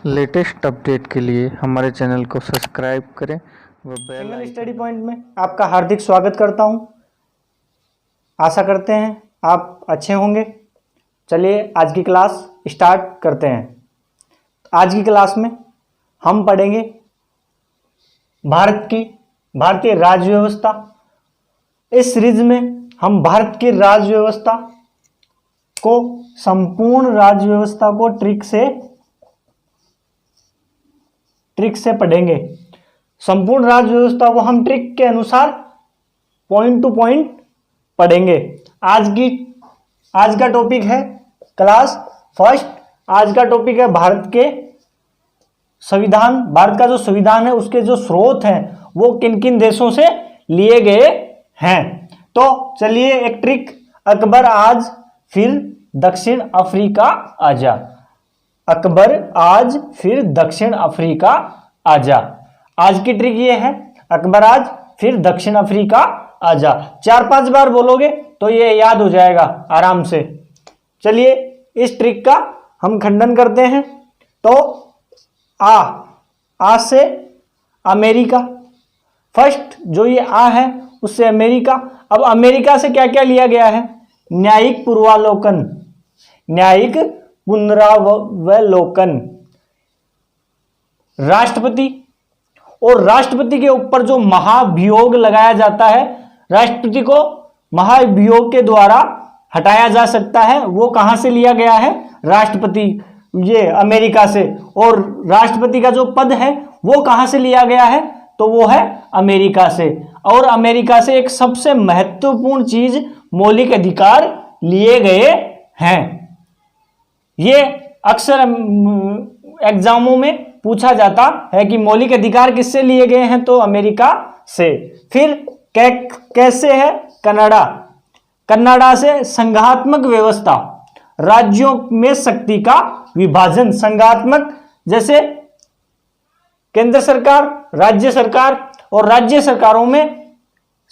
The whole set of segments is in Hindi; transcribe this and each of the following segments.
लेटेस्ट अपडेट के लिए हमारे चैनल को सब्सक्राइब करें व बेल सिंगल स्टडी पॉइंट में आपका हार्दिक स्वागत करता हूं। आशा करते हैं आप अच्छे होंगे। चलिए आज की क्लास स्टार्ट करते हैं। आज की क्लास में हम पढ़ेंगे भारतीय राज्य व्यवस्था। इस सीरीज में हम भारत की राज्य व्यवस्था को, संपूर्ण राज्य व्यवस्था को ट्रिक से पढ़ेंगे। संपूर्ण राज्य व्यवस्था को हम ट्रिक के अनुसार पॉइंट टू पॉइंट पढ़ेंगे। आज का टॉपिक है क्लास फर्स्ट। आज का टॉपिक है भारत के संविधान। भारत का जो संविधान है उसके जो स्रोत हैं वो किन किन देशों से लिए गए हैं। तो चलिए एक ट्रिक, अकबर आज फिर दक्षिण अफ्रीका आजा। अकबर आज फिर दक्षिण अफ्रीका आजा। आज की ट्रिक ये है, अकबर आज फिर दक्षिण अफ्रीका आजा। 4-5 बार बोलोगे तो ये याद हो जाएगा आराम से। चलिए इस ट्रिक का हम खंडन करते हैं। तो आ से अमेरिका, फर्स्ट जो ये आ है उससे अमेरिका। अब अमेरिका से क्या क्या लिया गया है? न्यायिक पूर्वावलोकन, न्यायिक पुनरावलोकन, राष्ट्रपति, और राष्ट्रपति के ऊपर जो महाभियोग लगाया जाता है, राष्ट्रपति को महाभियोग के द्वारा हटाया जा सकता है, वो कहां से लिया गया है? राष्ट्रपति, ये अमेरिका से। और राष्ट्रपति का जो पद है वो कहां से लिया गया है? तो वो है अमेरिका से। और अमेरिका से एक सबसे महत्वपूर्ण चीज, मौलिक अधिकार लिए गए हैं। ये अक्सर एग्जामों में पूछा जाता है कि मौलिक अधिकार किससे लिए गए हैं? तो अमेरिका से। फिर कैसे है? कनाडा, कनाडा से संघात्मक व्यवस्था, राज्यों में शक्ति का विभाजन, संघात्मक, जैसे केंद्र सरकार, राज्य सरकार, और राज्य सरकारों में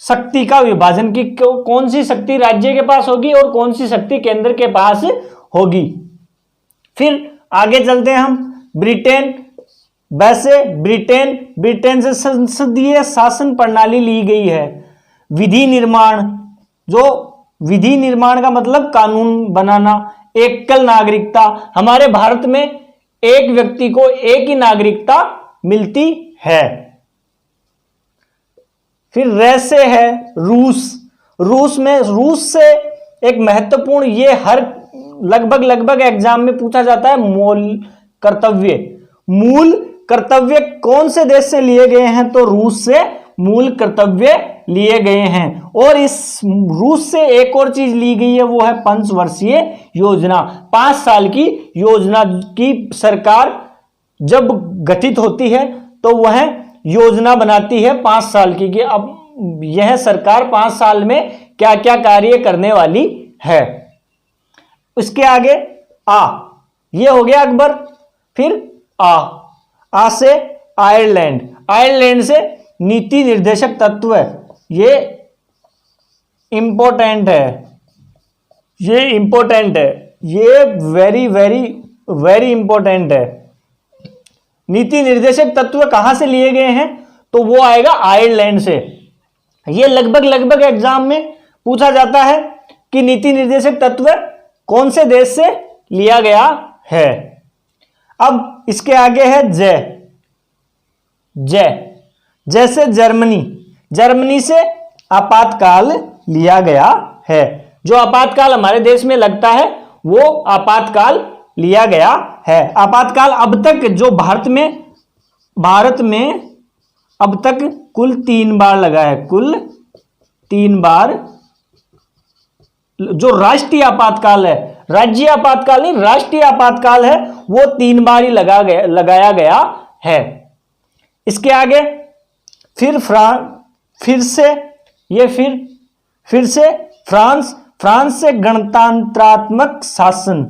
शक्ति का विभाजन की कौन सी शक्ति राज्य के पास होगी और कौन सी शक्ति केंद्र के पास होगी। फिर आगे चलते हैं हम। ब्रिटेन, वैसे ब्रिटेन से संसदीय शासन प्रणाली ली गई है। विधि निर्माण, जो विधि निर्माण का मतलब कानून बनाना। एकल नागरिकता, हमारे भारत में एक व्यक्ति को एक ही नागरिकता मिलती है। फिर रैसे है रूस से एक महत्वपूर्ण, ये हर लगभग एग्जाम में पूछा जाता है, मूल कर्तव्य कौन से देश से लिए गए हैं? तो रूस से मूल कर्तव्य लिए गए हैं। और इस रूस से एक और चीज ली गई है, वो है पंचवर्षीय योजना। 5 साल की योजना की सरकार जब गठित होती है तो वह योजना बनाती है 5 साल की, कि अब यह सरकार 5 साल में क्या क्या कार्य करने वाली है। उसके आगे ये हो गया अकबर। फिर आ से आयरलैंड से नीति निर्देशक तत्व है। ये इंपॉर्टेंट है, ये वेरी वेरी वेरी इंपॉर्टेंट है। नीति निर्देशक तत्व कहां से लिए गए हैं? तो वो आएगा आयरलैंड से। ये लगभग एग्जाम में पूछा जाता है कि नीति निर्देशक तत्व कौन से देश से लिया गया है। अब इसके आगे है जैसे जर्मनी से आपातकाल लिया गया है। जो आपातकाल हमारे देश में लगता है वो आपातकाल लिया गया है। आपातकाल अब तक जो भारत में अब तक कुल 3 बार लगा है, कुल 3 बार। जो राष्ट्रीय आपातकाल है, राज्य आपातकाल नहीं, राष्ट्रीय आपातकाल है, वो 3 बार ही लगाया गया है। इसके आगे फिर से फ्रांस से गणतंत्रात्मक शासन,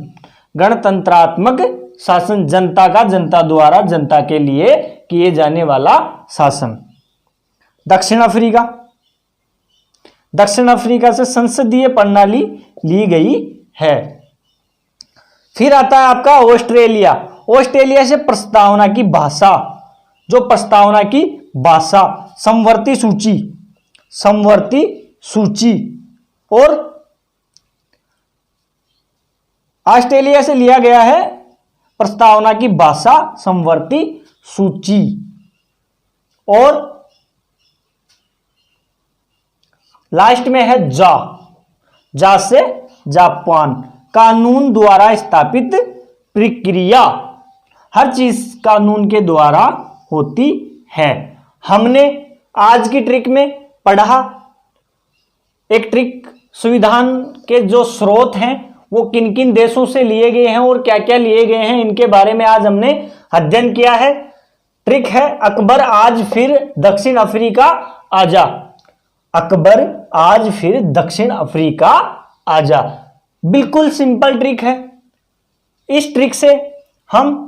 जनता द्वारा जनता के लिए किए जाने वाला शासन। दक्षिण अफ्रीका से संसदीय प्रणाली ली गई है। फिर आता है आपका ऑस्ट्रेलिया से प्रस्तावना की भाषा, जो प्रस्तावना की भाषा समवर्ती सूची, समवर्ती सूची। और ऑस्ट्रेलिया से लिया गया है प्रस्तावना की भाषा समवर्ती सूची। और लास्ट में है जा, जा से जापान, कानून द्वारा स्थापित प्रक्रिया। हर चीज कानून के द्वारा होती है। हमने आज की ट्रिक में पढ़ा एक ट्रिक संविधान के जो स्रोत हैं वो किन किन देशों से लिए गए हैं और क्या क्या लिए गए हैं, इनके बारे में आज हमने अध्ययन किया है। ट्रिक है अकबर आज फिर दक्षिण अफ्रीका आजा, अकबर आज फिर दक्षिण अफ्रीका आजा। बिल्कुल सिंपल ट्रिक है। इस ट्रिक से हम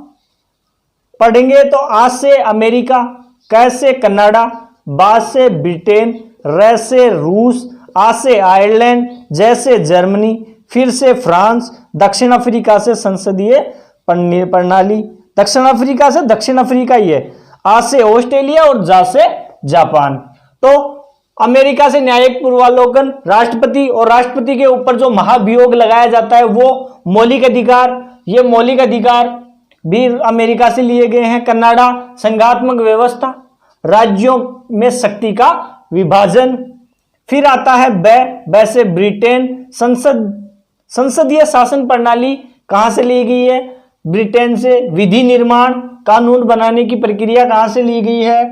पढ़ेंगे तो आ से अमेरिका, क से कनाडा, बा से ब्रिटेन, र से रूस, आ से आयरलैंड, ज से जर्मनी, फिर से फ्रांस, दक्षिण अफ्रीका से संसदीय प्रणाली, दक्षिण अफ्रीका से दक्षिण अफ्रीका ही है, आ से ऑस्ट्रेलिया और जा से जापान। तो अमेरिका से न्यायिक पूर्वावलोकन, राष्ट्रपति और राष्ट्रपति के ऊपर जो महाभियोग लगाया जाता है वो मौलिक अधिकार, ये मौलिक अधिकार भी अमेरिका से लिए गए हैं। कनाडा संघात्मक व्यवस्था, राज्यों में शक्ति का विभाजन। फिर आता है ब से ब्रिटेन, संसदीय शासन प्रणाली कहां से ली गई है? ब्रिटेन से। विधि निर्माण, कानून बनाने की प्रक्रिया कहां से ली गई है?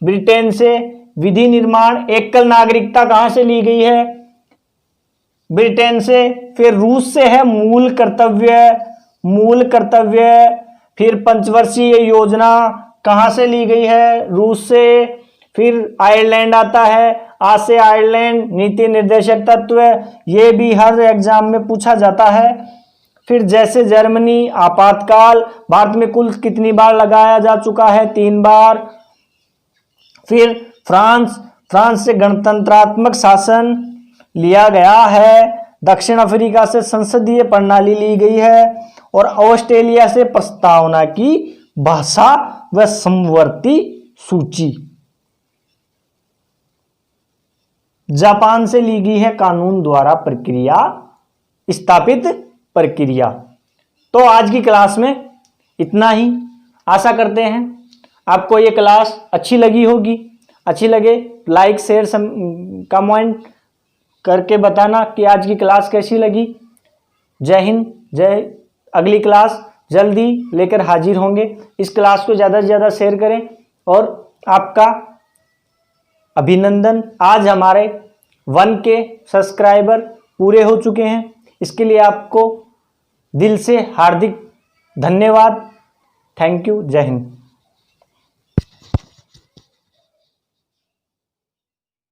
ब्रिटेन से। विधि निर्माण, एकल नागरिकता कहां से ली गई है? ब्रिटेन से। फिर रूस से है मूल कर्तव्य, मूल कर्तव्य। फिर पंचवर्षीय योजना कहां से ली गई है? रूस से। फिर आयरलैंड आता है, आ से आयरलैंड, नीति निर्देशक तत्व, ये भी हर एग्जाम में पूछा जाता है। फिर जैसे जर्मनी, आपातकाल, भारत में कुल कितनी बार लगाया जा चुका है? 3 बार। फिर फ्रांस, फ्रांस से गणतंत्रात्मक शासन लिया गया है। दक्षिण अफ्रीका से संसदीय प्रणाली ली गई है। और ऑस्ट्रेलिया से प्रस्तावना की भाषा व समवर्ती सूची। जापान से ली गई है कानून द्वारा प्रक्रिया स्थापित प्रक्रिया। तो आज की क्लास में इतना ही। आशा करते हैं आपको ये क्लास अच्छी लगी होगी। अच्छी लगे लाइक शेयर कमेंट करके बताना कि आज की क्लास कैसी लगी। जय हिंद, जय। अगली क्लास जल्दी लेकर हाजिर होंगे। इस क्लास को ज़्यादा से ज़्यादा शेयर करें। और आपका अभिनंदन, आज हमारे 1K सब्सक्राइबर पूरे हो चुके हैं। इसके लिए आपको दिल से हार्दिक धन्यवाद। Thank you. जय हिंद।